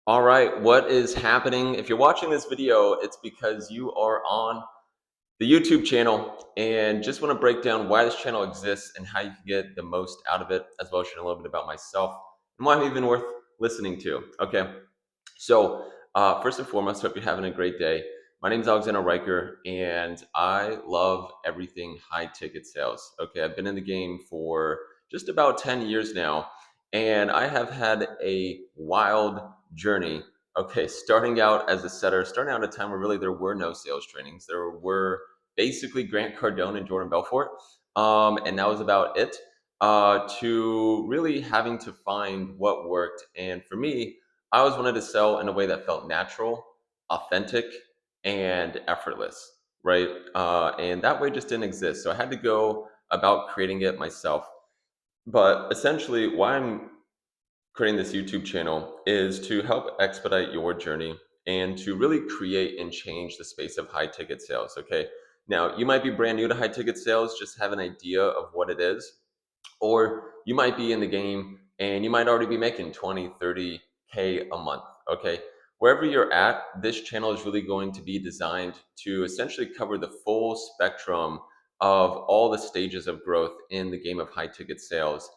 All right, what is happening? If you're watching this video, it's because you are on the YouTube channel and just want to break down why this channel exists and how you can get the most out of it, as well as share a little bit about myself and why I'm even worth listening to. Okay, so first and foremost, hope you're having a great day. My name is Alexander Riker, and I love everything high ticket sales. Okay, I've been in the game for just about 10 years now, and I have had a wild journey. Okay, starting out as a setter, starting out at a time where really there were no sales trainings. There were basically Grant Cardone and Jordan Belfort, and that was about it. To really having to find what worked, and for me, I always wanted to sell in a way that felt natural, authentic, and effortless, right? And that way just didn't exist. So I had to go about creating it myself. But essentially, why I'm creating this YouTube channel is to help expedite your journey and to really create and change the space of high ticket sales. Okay. Now, you might be brand new to high ticket sales, just have an idea of what it is, or you might be in the game and you might already be making 20, 30K a month. Okay. Wherever you're at, this channel is really going to be designed to essentially cover the full spectrum of all the stages of growth in the game of high ticket sales,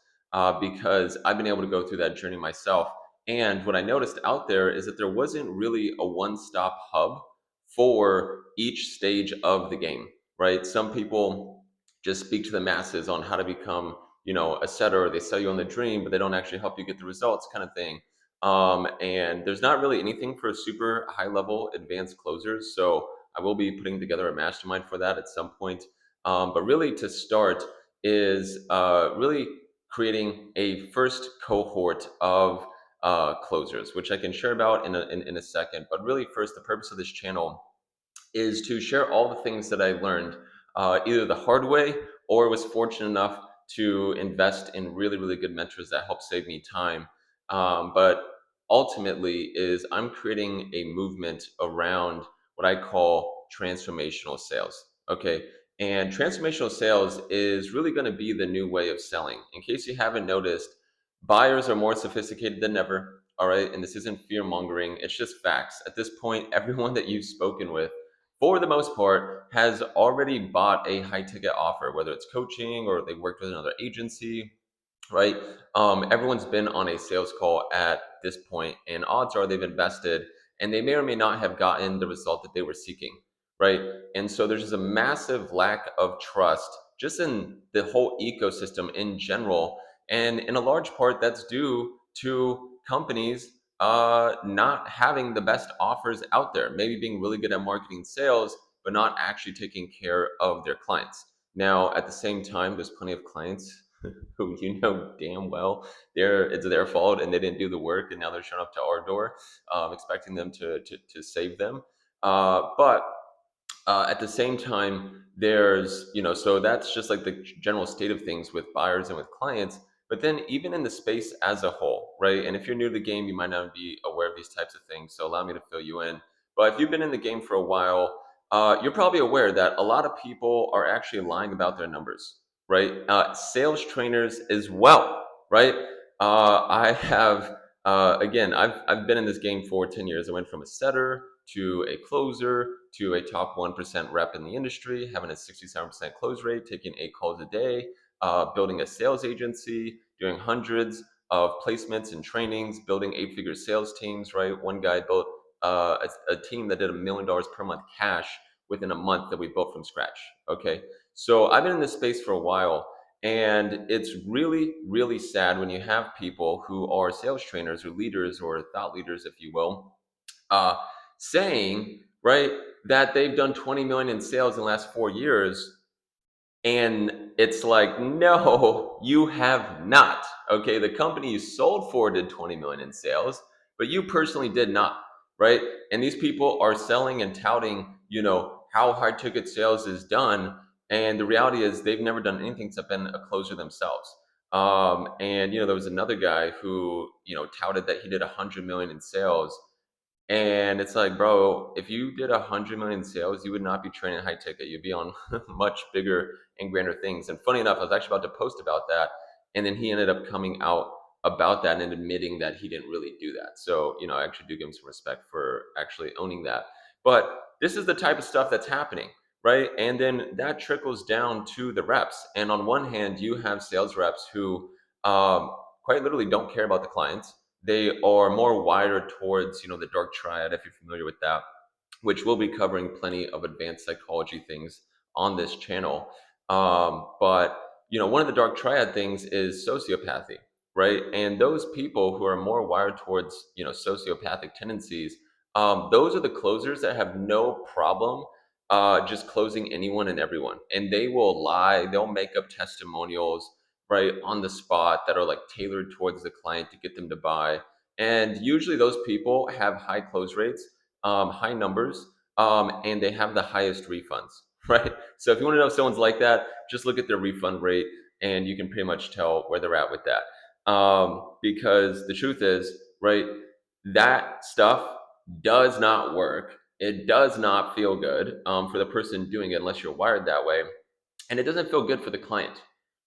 because I've been able to go through that journey myself. And what I noticed out there is that there wasn't really a one stop hub for each stage of the game, right? Some people just speak to the masses on how to become, a setter. They sell you on the dream, but they don't actually help you get the results, kind of thing. And there's not really anything for super high level advanced closers. So I will be putting together a mastermind for that at some point. But really, to start is really creating a first cohort of closers, which I can share about in a second. But really, first, the purpose of this channel is to share all the things that I learned, either the hard way or was fortunate enough to invest in really, really good mentors that helped save me time. But ultimately, is I'm creating a movement around what I call transformational sales. Okay. And transformational sales is really going to be the new way of selling. In case you haven't noticed, buyers are more sophisticated than ever. All right. And this isn't fear mongering, it's just facts. At this point, everyone that you've spoken with, for the most part, has already bought a high ticket offer, whether it's coaching or they worked with another agency, right? Everyone's been on a sales call at this point, and odds are they've invested and they may or may not have gotten the result that they were seeking, right? And so there's just a massive lack of trust just in the whole ecosystem in general. And in a large part, that's due to companies not having the best offers out there, maybe being really good at marketing sales, but not actually taking care of their clients. Now, at the same time, there's plenty of clients who damn well it's their fault and they didn't do the work, and now they're showing up to our door, expecting them to save them. But at the same time, there's, so that's just like the general state of things with buyers and with clients. But then, even in the space as a whole, right? And if you're new to the game, you might not be aware of these types of things. So, allow me to fill you in. But if you've been in the game for a while, you're probably aware that a lot of people are actually lying about their numbers, right? Sales trainers as well, right? I have, again, I've been in this game for 10 years. I went from a setter to a closer to a top 1% rep in the industry, having a 67% close rate, taking 8 calls a day, building a sales agency, doing hundreds of placements and trainings, building 8 figure sales teams, right? One guy built a team that did $1 million per month cash within a month that we built from scratch. Okay. So I've been in this space for a while. And it's really, really sad when you have people who are sales trainers or leaders or thought leaders, if you will, uh, saying, right, that they've done 20 million in sales in the last 4 years. And it's like, no, you have not. Okay. The company you sold for did 20 million in sales, but you personally did not. Right. And these people are selling and touting, how high ticket sales is done. And the reality is they've never done anything except been a closer themselves. And, there was another guy who, touted that he did 100 million in sales, and it's like, bro, if you did 100 million sales, you would not be training high ticket. You'd be on much bigger and grander things. And funny enough, I was actually about to post about that. And then he ended up coming out about that and admitting that he didn't really do that. So, I actually do give him some respect for actually owning that. But this is the type of stuff that's happening, right? And then that trickles down to the reps. And on one hand, you have sales reps who quite literally don't care about the clients. They are more wired towards, the dark triad, if you're familiar with that, which we'll be covering plenty of advanced psychology things on this channel. But one of the dark triad things is sociopathy, right? And those people who are more wired towards sociopathic tendencies, those are the closers that have no problem just closing anyone and everyone, and they will lie. They'll make up testimonials right on the spot that are like tailored towards the client to get them to buy. And usually those people have high close rates, high numbers, and they have the highest refunds, right? So if you want to know if someone's like that, just look at their refund rate, and you can pretty much tell where they're at with that. Because the truth is, right, that stuff does not work. It does not feel good for the person doing it unless you're wired that way, and it doesn't feel good for the client,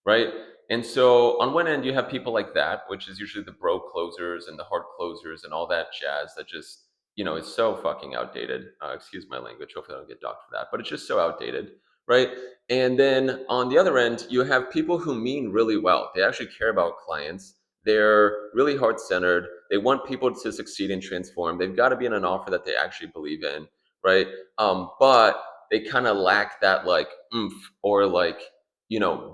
right? And so on one end, you have people like that, which is usually the bro closers and the hard closers and all that jazz that just, is so fucking outdated. Excuse my language. Hopefully I don't get docked for that, but it's just so outdated, right? And then on the other end, you have people who mean really well. They actually care about clients. They're really heart centered. They want people to succeed and transform. They've got to be in an offer that they actually believe in, right? But they kind of lack that like oomph or like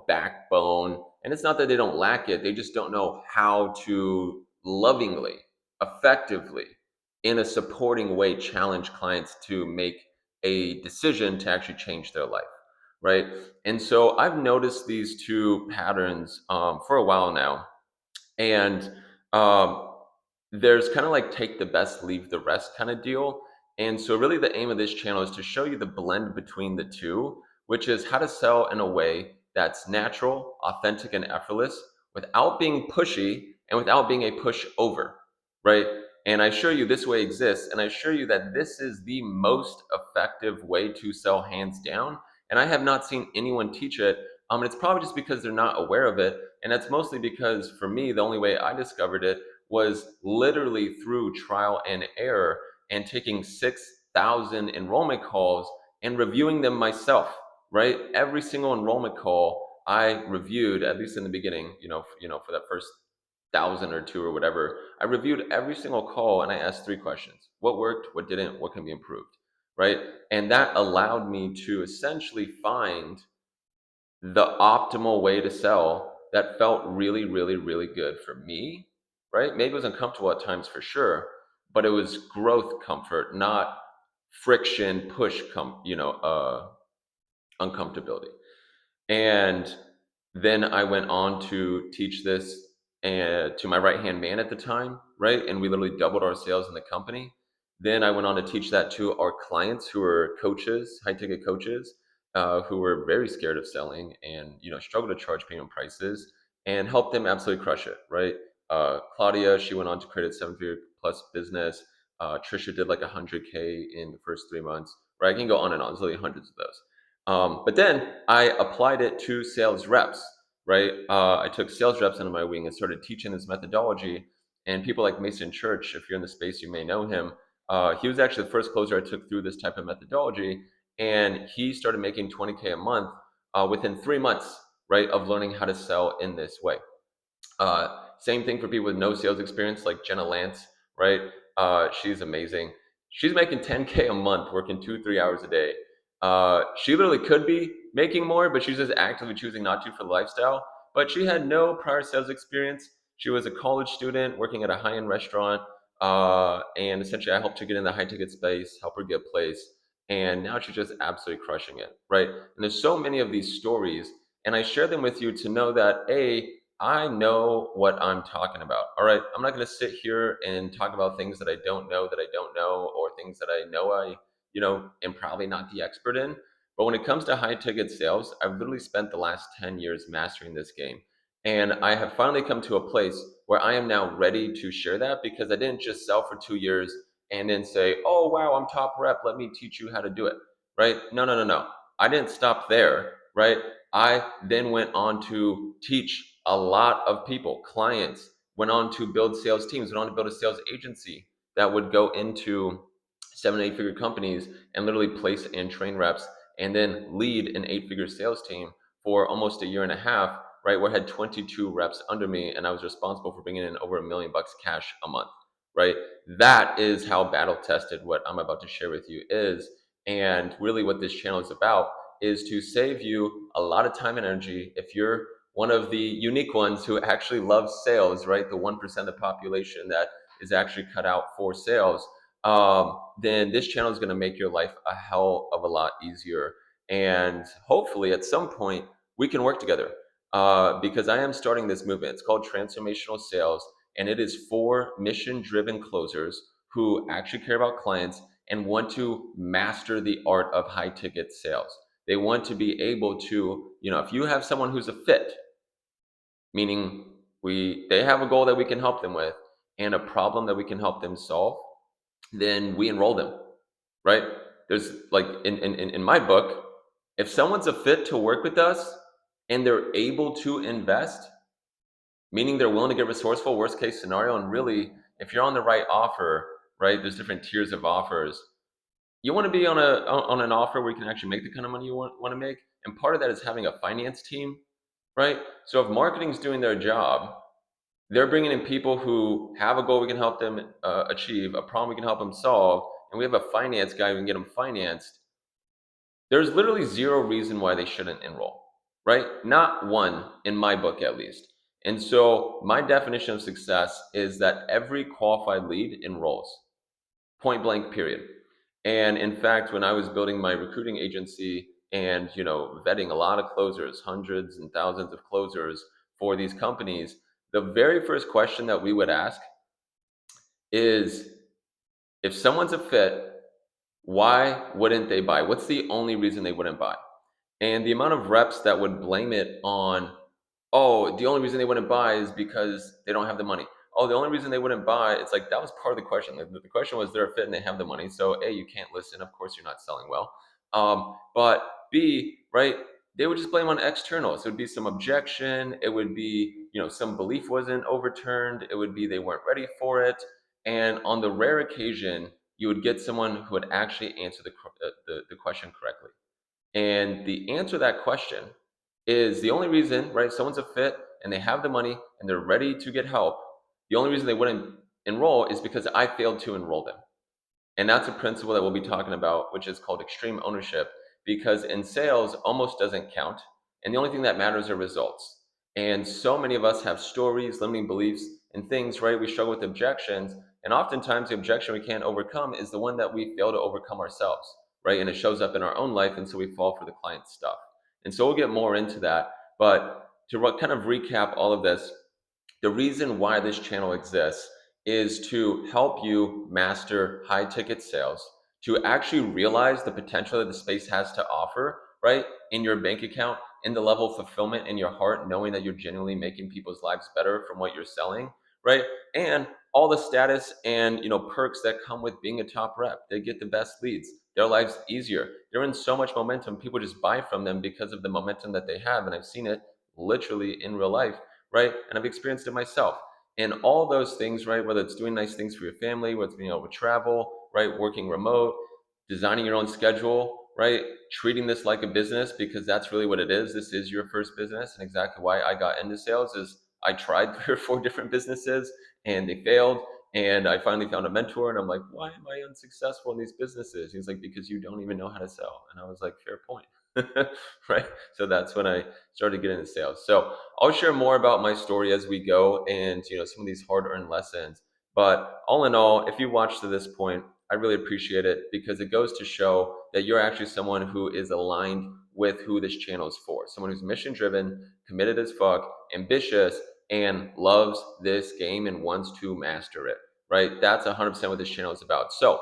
backbone. And it's not that they don't lack it, they just don't know how to lovingly, effectively, in a supporting way challenge clients to make a decision to actually change their life, right? And so I've noticed these two patterns for a while now. And um, there's kind of like take the best, leave the rest kind of deal. And so, really, the aim of this channel is to show you the blend between the two, which is how to sell in a way that's natural, authentic, and effortless without being pushy and without being a pushover, right? And I assure you this way exists. And I assure you that this is the most effective way to sell, hands down. And I have not seen anyone teach it. And it's probably just because they're not aware of it. And that's mostly because for me, the only way I discovered it was literally through trial and error and taking 6,000 enrollment calls and reviewing them myself, right? Every single enrollment call I reviewed, at least in the beginning, for that first 1,000 or two or whatever, I reviewed every single call and I asked three questions: what worked, what didn't, what can be improved, right? And that allowed me to essentially find the optimal way to sell that felt really, really, really good for me, right? Maybe it was uncomfortable at times for sure, but it was growth comfort, not friction, push, uncomfortability. And then I went on to teach this to my right hand man at the time, right? And we literally doubled our sales in the company. Then I went on to teach that to our clients who were coaches, high ticket coaches, who were very scared of selling and struggle to charge payment prices, and help them absolutely crush it, right? Claudia, she went on to create a 7-figure plus business. Trisha did like 100K in the first 3 months, right? I can go on and on. There's literally hundreds of those. But then I applied it to sales reps, right? I took sales reps under my wing and started teaching this methodology. And people like Mason Church, if you're in the space, you may know him. He was actually the first closer I took through this type of methodology. And he started making 20K a month within 3 months, right, of learning how to sell in this way. Same thing for people with no sales experience, like Jenna Lance, right? She's amazing. She's making 10K a month, working 2, 3 hours a day. She literally could be making more, but she's just actively choosing not to for the lifestyle. But she had no prior sales experience. She was a college student working at a high-end restaurant, and essentially I helped her get in the high-ticket space, help her get placed, and now she's just absolutely crushing it, right? And there's so many of these stories, and I share them with you to know that I know what I'm talking about. All right. I'm not going to sit here and talk about things that I don't know, or things that I know am probably not the expert in. But when it comes to high ticket sales, I've literally spent the last 10 years mastering this game. And I have finally come to a place where I am now ready to share that, because I didn't just sell for 2 years and then say, oh, wow, I'm top rep. Let me teach you how to do it. Right. No, no, no, no. I didn't stop there. Right. I then went on to teach a lot of people, clients, went on to build sales teams, went on to build a sales agency that would go into 7 8 figure companies and literally place and train reps and then lead an 8 figure sales team for almost a year and a half, right? Where I had 22 reps under me and I was responsible for bringing in over $1 million cash a month, right? That is how battle tested what I'm about to share with you is. And really, what this channel is about is to save you a lot of time and energy. If you're one of the unique ones who actually loves sales, right? The 1% of the population that is actually cut out for sales, then this channel is going to make your life a hell of a lot easier. And hopefully, at some point, we can work together because I am starting this movement. It's called Transformational Sales, and it is for mission driven closers who actually care about clients and want to master the art of high ticket sales. They want to be able to, if you have someone who's a fit, meaning they have a goal that we can help them with and a problem that we can help them solve, then we enroll them, right? There's like in my book, if someone's a fit to work with us and they're able to invest, meaning they're willing to get resourceful, worst case scenario, and really, if you're on the right offer, right? There's different tiers of offers. You want to be on an offer where you can actually make the kind of money you want to make, and part of that is having a finance team, right? So if marketing's doing their job, they're bringing in people who have a goal we can help them achieve, a problem we can help them solve, and we have a finance guy who can get them financed. There's literally zero reason why they shouldn't enroll, right? Not one in my book, at least. And so my definition of success is that every qualified lead enrolls, point blank, period. And in fact, when I was building my recruiting agency and vetting a lot of closers, hundreds and thousands of closers for these companies, the very first question that we would ask is, if someone's a fit, why wouldn't they buy? What's the only reason they wouldn't buy? And the amount of reps that would blame it on, oh, the only reason they wouldn't buy is because they don't have the money. Oh, the only reason they wouldn't buy, it's like that was part of the question. Like, the question was, they're a fit and they have the money. So A, you can't listen. Of course, you're not selling well. But B, right, they would just blame on externals. It would be some objection. It would be, some belief wasn't overturned. It would be they weren't ready for it. And on the rare occasion, you would get someone who would actually answer the question correctly. And the answer to that question is, the only reason, right, someone's a fit and they have the money and they're ready to get help, the only reason they wouldn't enroll is because I failed to enroll them. And that's a principle that we'll be talking about, which is called extreme ownership, because in sales, almost doesn't count. And the only thing that matters are results. And so many of us have stories, limiting beliefs, and things, right? We struggle with objections. And oftentimes, the objection we can't overcome is the one that we fail to overcome ourselves, right? And it shows up in our own life. And so we fall for the client's stuff. And so we'll get more into that. But to kind of recap all of this, the reason why this channel exists is to help you master high ticket sales, to actually realize the potential that the space has to offer, right? In your bank account, in the level of fulfillment in your heart, knowing that you're genuinely making people's lives better from what you're selling, right? And all the status and perks that come with being a top rep. They get the best leads. Their lives easier. They're in so much momentum. People just buy from them because of the momentum that they have. And I've seen it literally in real life, right? And I've experienced it myself. And all those things, right? Whether it's doing nice things for your family, whether it's being able to travel, right? Working remote, designing your own schedule, right? Treating this like a business, because that's really what it is. This is your first business. And exactly why I got into sales is I tried 3 or 4 different businesses and they failed. And I finally found a mentor and I'm like, why am I unsuccessful in these businesses? He's like, because you don't even know how to sell. And I was like, fair point. Right. So that's when I started getting into sales. So I'll share more about my story as we go and some of these hard-earned lessons. But all in all, if you watched to this point, I really appreciate it, because it goes to show that you're actually someone who is aligned with who this channel is for. Someone who's mission driven, committed as fuck, ambitious, and loves this game and wants to master it. Right? That's 100% what this channel is about. So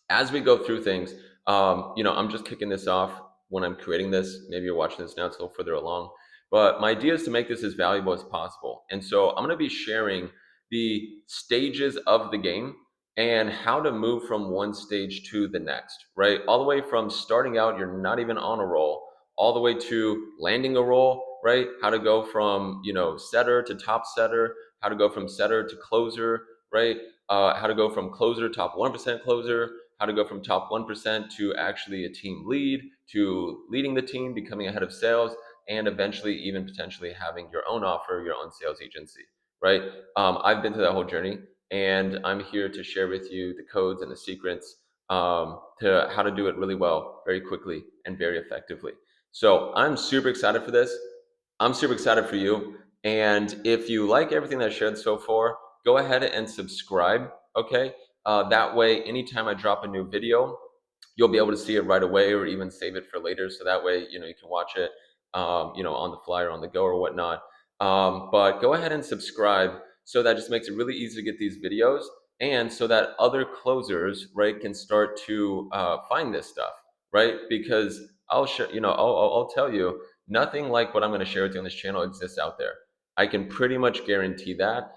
as we go through things, I'm just kicking this off when I'm creating this. Maybe you're watching this now, it's a little further along. But my idea is to make this as valuable as possible. And so I'm going to be sharing the stages of the game and how to move from one stage to the next, right? All the way from starting out, you're not even on a roll, all the way to landing a roll, right? How to go from, setter to top setter, how to go from setter to closer, right? How to go from closer, top 1% closer, how to go from top 1% to actually a team lead, to leading the team, becoming a head of sales, and eventually even potentially having your own offer, your own sales agency, right? I've been through that whole journey, and I'm here to share with you the codes and the secrets to how to do it really well, very quickly, and very effectively. So I'm super excited for this. I'm super excited for you. And if you like everything that I shared so far, go ahead and subscribe. Okay. That way, anytime I drop a new video, you'll be able to see it right away, or even save it for later. So that way, you can watch it, on the fly or on the go or whatnot. But go ahead and subscribe, so that just makes it really easy to get these videos, and so that other closers, right, can start to find this stuff, right? Because I'll show, I'll tell you, nothing like what I'm going to share with you on this channel exists out there. I can pretty much guarantee that.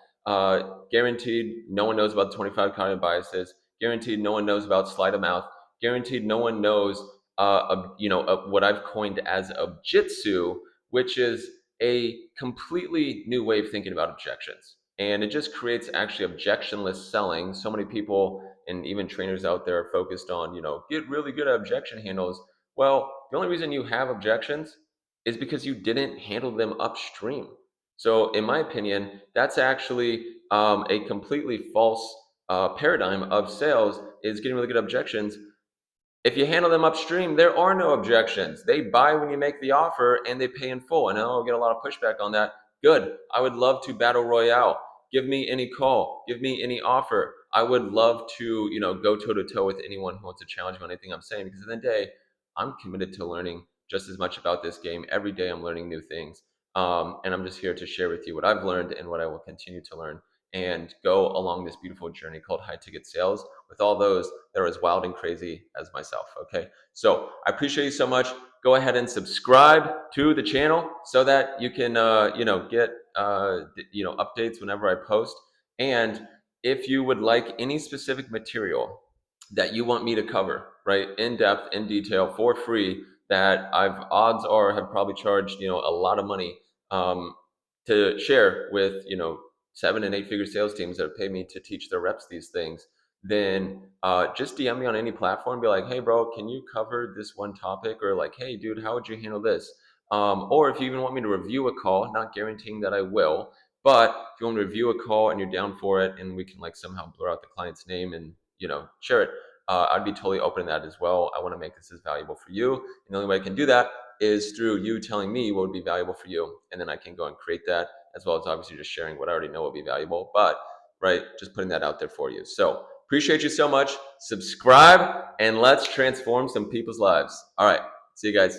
Guaranteed, no one knows about the 25 cognitive biases. Guaranteed, no one knows about sleight of mouth. Guaranteed, no one knows, what I've coined as objitsu, which is a completely new way of thinking about objections. And it just creates actually objectionless selling. So many people and even trainers out there are focused on, get really good at objection handles. Well, the only reason you have objections is because you didn't handle them upstream. So, in my opinion, that's actually a completely false paradigm of sales, is getting really good objections. If you handle them upstream, there are no objections. They buy when you make the offer and they pay in full. And I'll get a lot of pushback on that. Good. I would love to battle royale. Give me any call. Give me any offer. I would love to, go toe to toe with anyone who wants to challenge me on anything I'm saying, because at the end of the day, I'm committed to learning just as much about this game. Every day I'm learning new things. And I'm just here to share with you what I've learned and what I will continue to learn, and go along this beautiful journey called high ticket sales with all those that are as wild and crazy as myself. Okay. So I appreciate you so much. Go ahead and subscribe to the channel so that you can, get, updates whenever I post. And if you would like any specific material that you want me to cover, right, in depth, in detail, for free, that I've odds are have probably charged, a lot of money, to share with, 7 and 8 figure sales teams that have paid me to teach their reps these things, then just DM me on any platform. Be like, hey, bro, can you cover this one topic? Or like, hey, dude, how would you handle this? Or if you even want me to review a call, not guaranteeing that I will, but if you want to review a call and you're down for it, and we can like somehow blur out the client's name and share it, I'd be totally open to that as well. I want to make this as valuable for you, and the only way I can do that is through you telling me what would be valuable for you, and then I can go and create that, as well as obviously just sharing what I already know would be valuable. But right, just putting that out there for you. So appreciate you so much. Subscribe, and let's transform some people's lives. All right, see you guys.